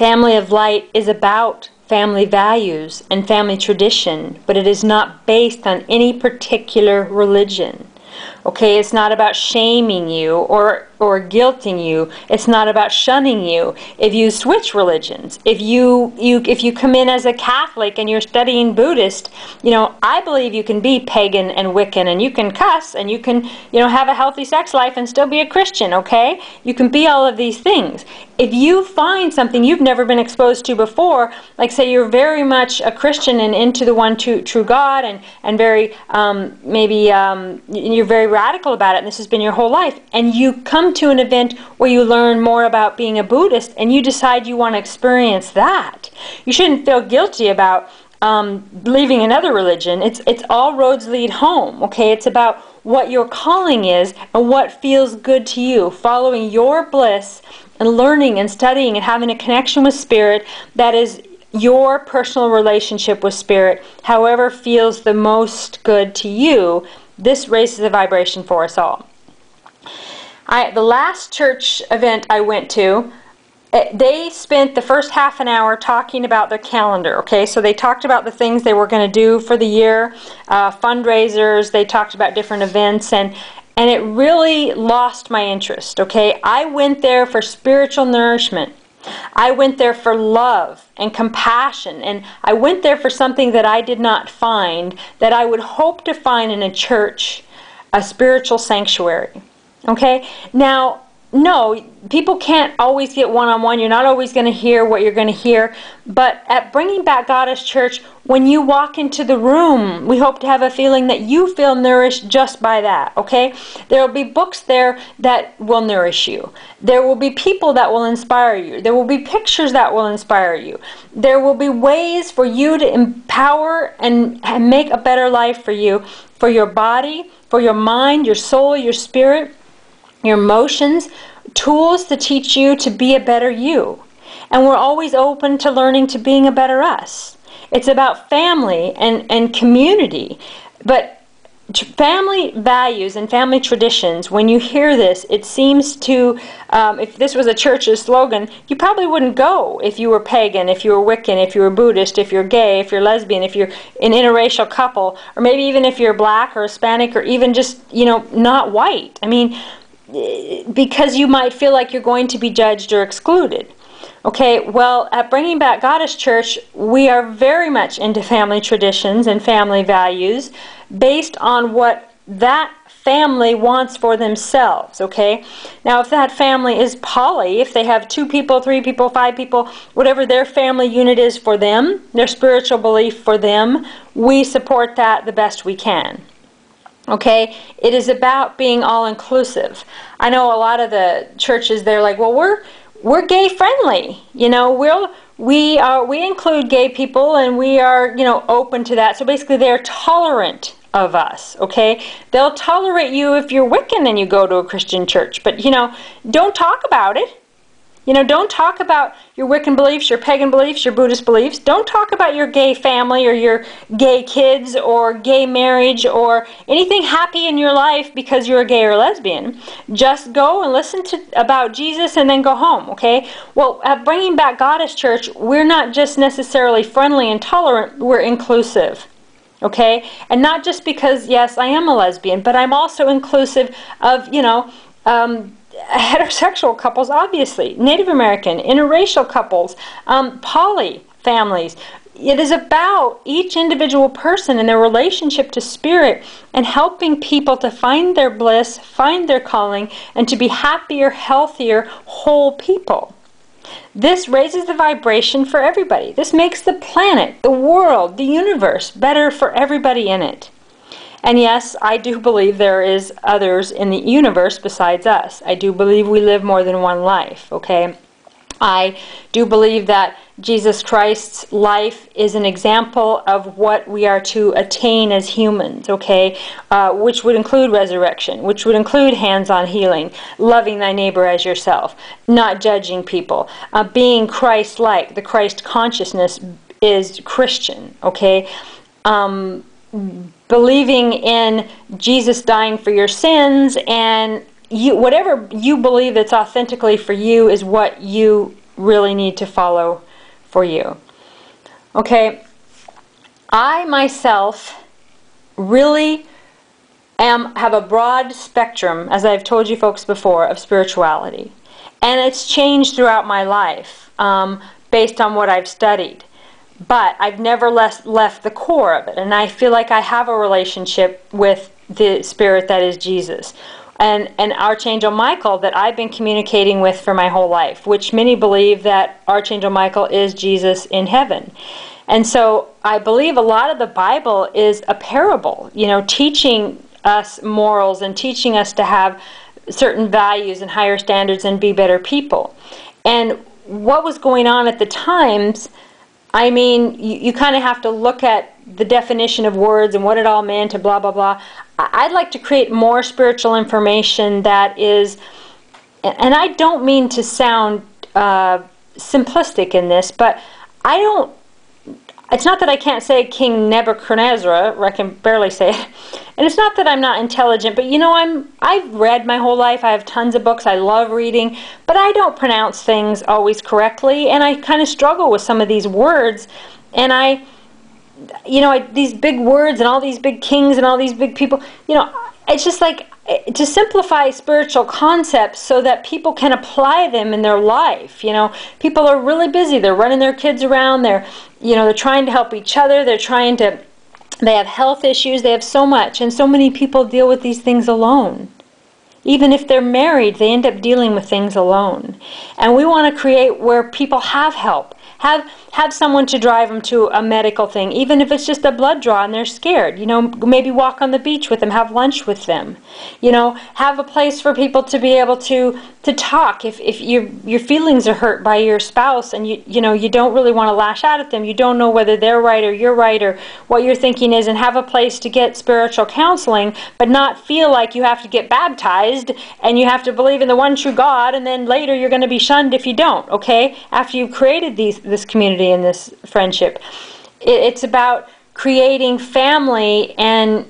Family of Light is about family values and family tradition, but it is not based on any particular religion. Okay, it's not about shaming you or guilting you. It's not about shunning you if you switch religions. If you come in as a Catholic and you're studying Buddhist, I believe you can be pagan and Wiccan, and you can cuss, and you can, have a healthy sex life and still be a Christian, okay? You can be all of these things. If you find something you've never been exposed to before, like say you're very much a Christian and into the one true God, and very, you're very radical about it, and this has been your whole life, and you come to an event where you learn more about being a Buddhist, and you decide you want to experience that, you shouldn't feel guilty about leaving another religion. It's all roads lead home, okay? It's about what your calling is and what feels good to you, following your bliss and learning and studying and having a connection with Spirit that is your personal relationship with Spirit, however feels the most good to you. This raises the vibration for us all. The last church event I went to, they spent the first half an hour talking about their calendar, okay? So they talked about the things they were going to do for the year, fundraisers, they talked about different events, and it really lost my interest, okay? I went there for spiritual nourishment. I went there for love and compassion, and I went there for something that I did not find, that I would hope to find in a church, a spiritual sanctuary. Okay? Now, no, people can't always get one-on-one. You're not always going to hear what you're going to hear. But at Bringing Back Goddess Church, when you walk into the room, we hope to have a feeling that you feel nourished just by that, okay? There will be books there that will nourish you. There will be people that will inspire you. There will be pictures that will inspire you. There will be ways for you to empower and make a better life for you, for your body, for your mind, your soul, your spirit, your emotions, tools to teach you to be a better you. And we're always open to learning to being a better us. It's about family and community. But family values and family traditions, when you hear this, it seems to, if this was a church's slogan, you probably wouldn't go if you were pagan, if you were Wiccan, if you were Buddhist, if you're gay, if you're lesbian, if you're an interracial couple, or maybe even if you're black or Hispanic, or even just, not white. I mean, because you might feel like you're going to be judged or excluded. Okay, well, at Bringing Back Goddess Church, we are very much into family traditions and family values based on what that family wants for themselves, okay? Now, if that family is poly, if they have 2 people, 3 people, 5 people, whatever their family unit is for them, their spiritual belief for them, we support that the best we can. Okay, it is about being all-inclusive. I know a lot of the churches, they're like, well, we're gay friendly. We include gay people, and we are, open to that. So basically, they're tolerant of us. Okay, they'll tolerate you if you're Wiccan and you go to a Christian church, but don't talk about it. Don't talk about your Wiccan beliefs, your pagan beliefs, your Buddhist beliefs. Don't talk about your gay family or your gay kids or gay marriage or anything happy in your life because you're a gay or lesbian. Just go and listen about Jesus and then go home, okay? Well, at Bringing Back Goddess Church, we're not just necessarily friendly and tolerant, we're inclusive. Okay? And not just because, yes, I am a lesbian, but I'm also inclusive of, heterosexual couples, obviously, Native American, interracial couples, poly families. It is about each individual person and their relationship to Spirit and helping people to find their bliss, find their calling, and to be happier, healthier, whole people. This raises the vibration for everybody. This makes the planet, the world, the universe better for everybody in it. And yes, I do believe there is others in the universe besides us. I do believe we live more than one life, okay? I do believe that Jesus Christ's life is an example of what we are to attain as humans, okay? Which would include resurrection, which would include hands-on healing, loving thy neighbor as yourself, not judging people, being Christ-like. The Christ consciousness is Christian, okay? Believing in Jesus dying for your sins, and whatever you believe that's authentically for you is what you really need to follow for you. Okay, I myself really have a broad spectrum, as I've told you folks before, of spirituality. And it's changed throughout my life based on what I've studied. But I've never left the core of it. And I feel like I have a relationship with the spirit that is Jesus. And Archangel Michael that I've been communicating with for my whole life, which many believe that Archangel Michael is Jesus in heaven. And so I believe a lot of the Bible is a parable, teaching us morals and teaching us to have certain values and higher standards and be better people. And what was going on at the times, I mean, you kind of have to look at the definition of words and what it all meant and blah, blah, blah. I'd like to create more spiritual information that is, and I don't mean to sound simplistic in this, but it's not that I can't say King Nebuchadnezzar, I can barely say it. And it's not that I'm not intelligent, but I've read my whole life. I have tons of books. I love reading, but I don't pronounce things always correctly, and I kind of struggle with some of these words. And these big words and all these big kings and all these big people, it's just like to simplify spiritual concepts so that people can apply them in their life. People are really busy. They're running their kids around. They're trying to help each other. They have health issues. They have so much. And so many people deal with these things alone. Even if they're married, they end up dealing with things alone. And we want to create where people have help. Have someone to drive them to a medical thing, even if it's just a blood draw and they're scared. Maybe walk on the beach with them, have lunch with them. Have a place for people to be able to talk. If your feelings are hurt by your spouse and you don't really want to lash out at them, you don't know whether they're right or you're right or what your thinking is, and have a place to get spiritual counseling, but not feel like you have to get baptized and you have to believe in the one true God, and then later you're going to be shunned if you don't, okay? After you've created this community and this friendship. It's about creating family and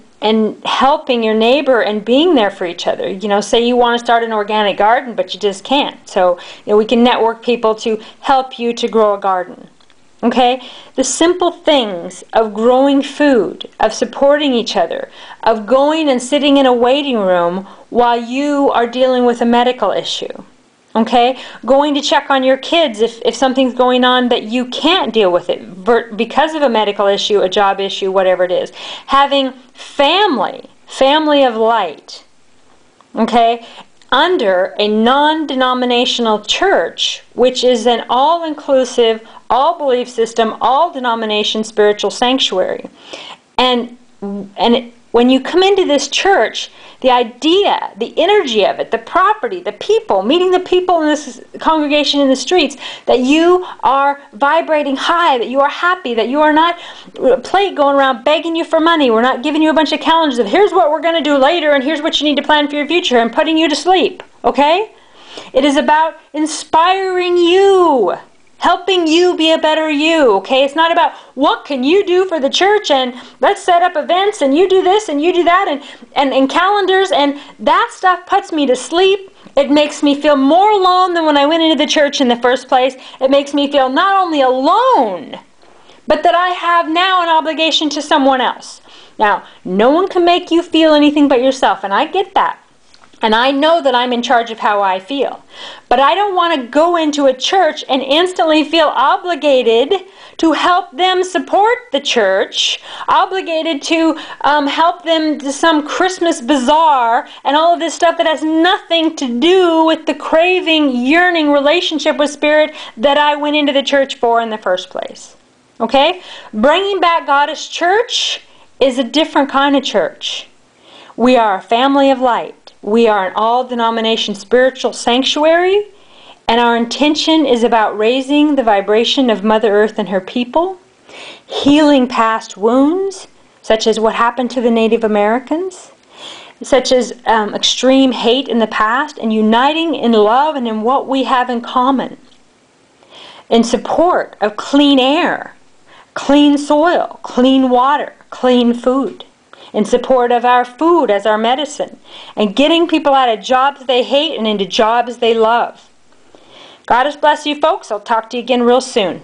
helping your neighbor and being there for each other. Say you want to start an organic garden, but you just can't. So, we can network people to help you to grow a garden. Okay? The simple things of growing food, of supporting each other, of going and sitting in a waiting room while you are dealing with a medical issue. Okay? Going to check on your kids if something's going on that you can't deal with it because of a medical issue, a job issue, whatever it is. Having family of light, okay, under a non-denominational church, which is an all-inclusive, all-belief system, all-denomination spiritual sanctuary. And when you come into this church, the idea, the energy of it, the property, the people, meeting the people in this congregation in the streets, that you are vibrating high, that you are happy, that you are not plate going around begging you for money. We're not giving you a bunch of calendars of here's what we're going to do later and here's what you need to plan for your future and putting you to sleep. Okay? It is about inspiring you. Helping you be a better you, okay? It's not about what can you do for the church and let's set up events and you do this and you do that and calendars, and that stuff puts me to sleep. It makes me feel more alone than when I went into the church in the first place. It makes me feel not only alone, but that I have now an obligation to someone else. Now, no one can make you feel anything but yourself, and I get that. And I know that I'm in charge of how I feel. But I don't want to go into a church and instantly feel obligated to help them support the church, obligated to help them to some Christmas bazaar and all of this stuff that has nothing to do with the craving, yearning relationship with Spirit that I went into the church for in the first place. Okay? Bringing Back Goddess Church is a different kind of church. We are a family of light. We are an all-denomination spiritual sanctuary, and our intention is about raising the vibration of Mother Earth and her people, healing past wounds, such as what happened to the Native Americans, such as extreme hate in the past, and uniting in love and in what we have in common, in support of clean air, clean soil, clean water, clean food, in support of our food as our medicine, and getting people out of jobs they hate and into jobs they love. God bless you folks. I'll talk to you again real soon.